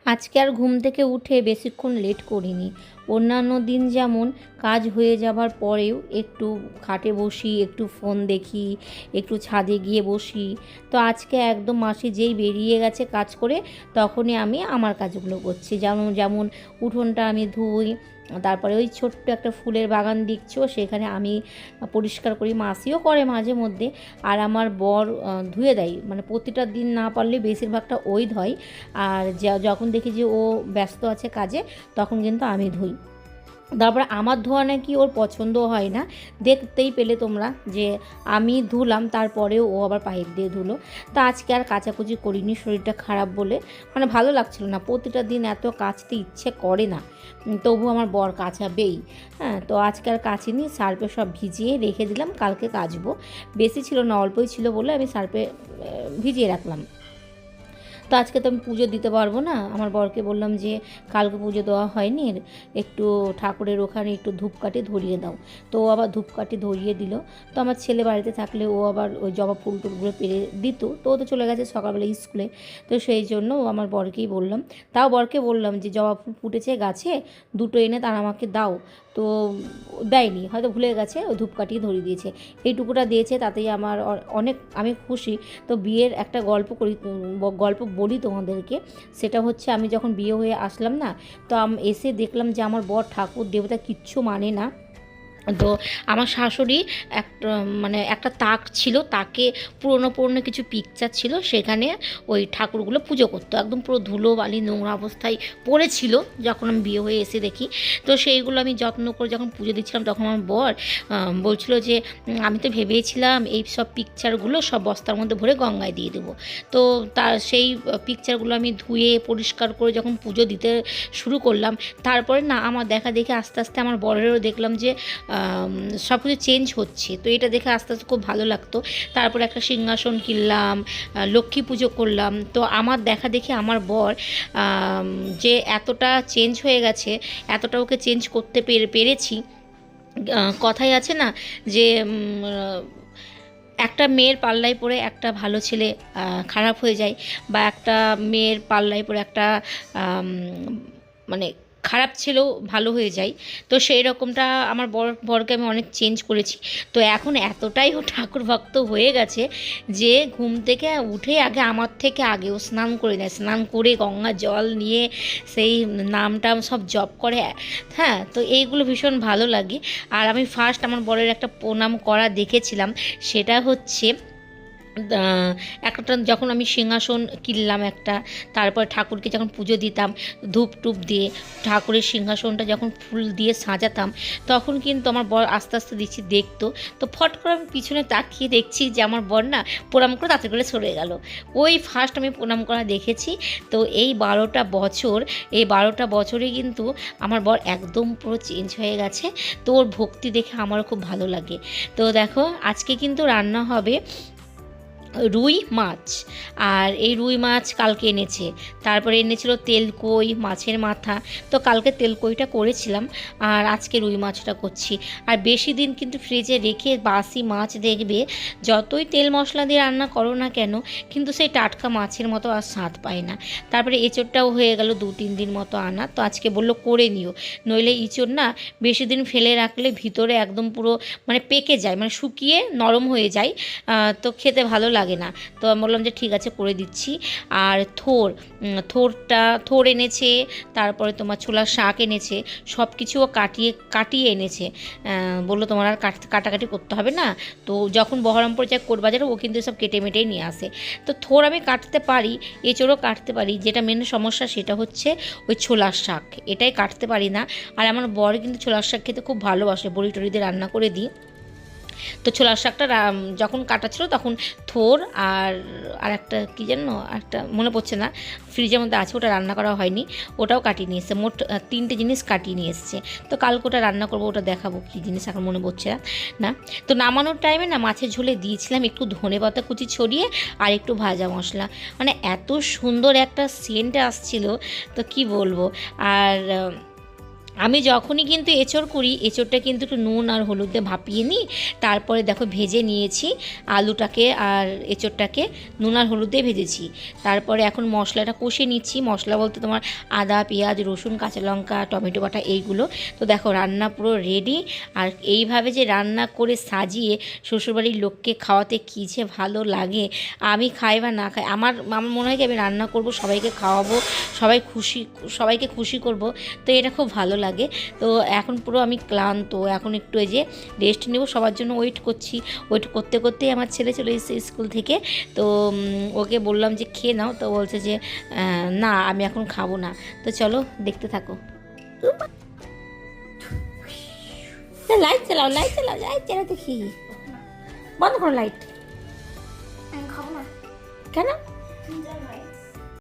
আজকে আর ঘুম থেকে উঠে বেশিক্ষণ লেট করিনি। অন্যান্য দিন যেমন কাজ হয়ে যাবার পরেও একটু খাটে বসি, একটু ফোন দেখি, একটু ছাদে গিয়ে বসি। তো আজকে একদম মাসি যেই বেরিয়ে গেছে কাজ করে, তখনই আমি আমার কাজগুলো করছি। যেমন যেমন উঠোনটা আমি ধুই, তারপরে ওই ছোট্ট একটা ফুলের বাগান দেখছো, সেখানে আমি পরিষ্কার করি, মাসিও করে মাঝে মধ্যে। আর আমার বর ধুয়ে দেয়, মানে প্রতিটা দিন না পারলে বেশিরভাগটা ওই ধয়। আর যখন দেখি যে ও ব্যস্ত আছে কাজে, তখন কিন্তু আমি ধুই। তারপরে আমার ধোয়া নাকি ওর পছন্দ হয় না। দেখতেই পেলে তোমরা যে আমি ধুলাম, তারপরেও ও আবার পাইপ দিয়ে ধুলো। তা আজকে আর কাচাকুচি করিনি, শরীরটা খারাপ বলে, মানে ভালো লাগছিল না। প্রতিটা দিন এত কাচতে ইচ্ছে করে না, তবু আমার বর কাচাবেই। হ্যাঁ, তো আজকে আর কাচিনি, সার্ফে সব ভিজিয়ে রেখে দিলাম, কালকে কাচবো। বেশি ছিল না, অল্পই ছিল বলে আমি সার্ফে ভিজিয়ে রাখলাম। তো আজকে তো আমি পুজো দিতে পারবো না। আমার বরকে বললাম যে কালকে পুজো দেওয়া হয়নি, একটু ঠাকুরের ওখানে একটু ধূপকাঠি ধরিয়ে দাও। তো ও আবার ধূপকাঠি ধরিয়ে দিল। তো আমার ছেলে বাড়িতে থাকলে ও আবার ওই জবা ফুল টুলগুলো পেরে দিত। তো ও তো চলে গেছে সকালবেলা স্কুলে। তো সেই জন্য আমার বরকেই বললাম, তাও বরকে বললাম যে জবা ফুল ফুটেছে গাছে, দুটো এনে তার আমাকে দাও। তো দেয়নি, হয়তো ভুলে গেছে, ওই ধূপকাঠি ধরিয়ে দিয়েছে। এইটুকুটা দিয়েছে, তাতেই আমার অনেক আমি খুশি। তো বিয়ের একটা গল্প করি, গল্প বলি তোমাদেরকে। সেটা হচ্ছে, আমি যখন বিয়ে হয়ে আসলাম না, তো এসে দেখলাম যে আমার বর ঠাকুর দেবতা কিচ্ছু মানে না। তো আমার শাশুড়ি একটা মানে একটা তাক ছিল, তাকে পুরনো পুরনো কিছু পিকচার ছিল, সেখানে ওই ঠাকুরগুলো পুজো করতো। একদম পুরো ধুলো বালি নোংরা অবস্থায় পড়েছিল যখন আমি বিয়ে হয়ে এসে দেখি। তো সেইগুলো আমি যত্ন করে যখন পুজো দিচ্ছিলাম, তখন আমার বর বলছিল যে আমি তো ভেবেছিলাম এই সব পিকচারগুলো সব বস্তার মধ্যে ভরে গঙ্গায় দিয়ে দেবো। তো তার সেই পিকচারগুলো আমি ধুয়ে পরিষ্কার করে যখন পুজো দিতে শুরু করলাম, তারপরে না আমার দেখা দেখে আস্তে আস্তে আমার বরেরও দেখলাম যে সব কিছু চেঞ্জ হচ্ছে। তো এটা দেখে আস্তে আস্তে খুব ভালো লাগতো। তারপর একটা সিংহাসন কিনলাম, লক্ষ্মী পুজো করলাম। তো আমার দেখা দেখে আমার বর যে এতটা চেঞ্জ হয়ে গেছে, এতটা ওকে চেঞ্জ করতে পেরেছি। কথাই আছে না যে একটা মেয়ের পাল্লায় পড়ে একটা ভালো ছেলে খারাপ হয়ে যায়, বা একটা মেয়ের পাল্লায় পড়ে একটা মানে খারাপ ছেলেও ভালো হয়ে যায়। তো সেই রকমটা আমার বরকে আমি অনেক চেঞ্জ করেছি। তো এখন এতটাই ও ঠাকুর ভক্ত হয়ে গেছে যে ঘুম থেকে উঠে আগে আমার থেকে আগেও স্নান করে নেয়, স্নান করে গঙ্গা জল নিয়ে সেই নাম টাম সব জপ করে। হ্যাঁ, তো এইগুলো ভীষণ ভালো লাগে। আর আমি ফার্স্ট আমার বরের একটা প্রণাম করা দেখেছিলাম, সেটা হচ্ছে একটা যখন আমি সিংহাসন কিনলাম একটা, তারপর ঠাকুরকে যখন পুজো দিতাম ধূপ টুপ দিয়ে, ঠাকুরের সিংহাসনটা যখন ফুল দিয়ে সাজাতাম, তখন কিন্তু আমার বর আস্তে আস্তে দিচ্ছি দেখতো। তো ফট করে আমি পিছনে তাকিয়ে দেখছি যে আমার বর না প্রণাম করে তাতে করে সরে গেল। ওই ফার্স্ট আমি প্রণাম করা দেখেছি। তো এই 12টা বছর, এই 12টা বছরে কিন্তু আমার বর একদম পুরো চেঞ্জ হয়ে গেছে। তো ওর ভক্তি দেখে আমারও খুব ভালো লাগে। তো দেখো আজকে কিন্তু রান্না হবে রুই মাছ। আর এই রুই মাছ কালকে এনেছে, তারপরে এনেছিল তেলকই, মাছের মাথা। তো কালকে তেলকইটা করেছিলাম, আর আজকে রুই মাছটা করছি। আর বেশি দিন কিন্তু ফ্রিজে রেখে বাসি মাছ দেখবে, যতই তেল মশলা দিয়ে রান্না করো না কেন, কিন্তু সেই টাটকা মাছের মতো আর স্বাদ পায় না। তারপরে এঁচোড়টাও হয়ে গেল 2-3 দিন মতো আনা। তো আজকে বললো করে নিও, নইলে এঁচোড় না বেশি দিন ফেলে রাখলে ভিতরে একদম পুরো মানে পেকে যায়, মানে শুকিয়ে নরম হয়ে যায়। তো খেতে ভালো লাগে না। তো আমি বললাম যে ঠিক আছে করে দিচ্ছি। আর থোর এনেছে, তারপরে তোমার ছোলার শাক এনেছে, সব কিছু ও কাটিয়ে কাটিয়ে এনেছে। বললো তোমার আর কাটাকাটি করতে হবে না। তো যখন বহরমপুর যায় কোট বাজারে, ও কিন্তু সব কেটে মেটেই নিয়ে আসে। তো থোর আমি কাটতে পারি, এঁচোড়ও কাটতে পারি, যেটা মেন সমস্যা সেটা হচ্ছে ওই ছোলার শাক, এটাই কাটতে পারি না। আর আমার বর কিন্তু ছোলার শাক খেতে খুব ভালোবাসে, বড়ি টড়ি দিয়ে রান্না করে দিই। তো ছোলার শাকটা যখন কাটা ছিল তখন থোর আর আর একটা কী যেন একটা মনে পড়ছে না, ফ্রিজের মধ্যে আছে, ওটা রান্না করা হয়নি, ওটাও কাটিয়ে নিয়ে এসছে। মোট 3টে জিনিস কাটিয়ে নিয়ে এসছে। তো কালকে ওটা রান্না করবো, ওটা দেখাবো কী জিনিস এখন মনে পড়ছে না। তো নামানোর টাইমে না মাছের ঝোলে দিয়েছিলাম একটু ধনেপাতা কুচি ছড়িয়ে আর একটু ভাজা মশলা, মানে এত সুন্দর একটা সেন্ট আসছিল, তো কি বলবো। আর আমি যখনই কিন্তু এঁচড় করি, এঁচড়টা কিন্তু একটু নুন আর হলুদ দিয়ে ভাপিয়ে নিই, তারপরে দেখো ভেজে নিয়েছি আলুটাকে আর এঁচড়টাকে নুন আর হলুদ দিয়ে ভেজেছি। তারপরে এখন মশলাটা কষিয়ে নিচ্ছি। মশলা বলতে তোমার আদা, পেঁয়াজ, রসুন, কাঁচা লঙ্কা, টমেটো বাটা এইগুলো। তো দেখো রান্না পুরো রেডি। আর এইভাবে যে রান্না করে সাজিয়ে শ্বশুরবাড়ির লোককে খাওয়াতে কী যে ভালো লাগে। আমি খাই বা না খাই, আমার আমার মনে হয় কি আমি রান্না করব, সবাইকে খাওয়াবো, সবাইকে খুশি করব। তো এটা খুব ভালো লাগে। তো এখন পুরো আমি ক্লান্ত, এখন একটু এই যে রেস্ট নেব, সবার জন্য ওয়েট করছি। ওয়েট করতে করতেই আমার ছেলে চলে এসেছে স্কুল থেকে। তো ওকে বললাম যে খেয়ে নাও, তো বলছে যে না আমি এখন খাবো না। তো চলো দেখতে থাকো। লাইট চালাও, লাইট চালাও, লাইট চালাও দেখি। বন্ধ করো লাইট। আমি খাবো না। কেন?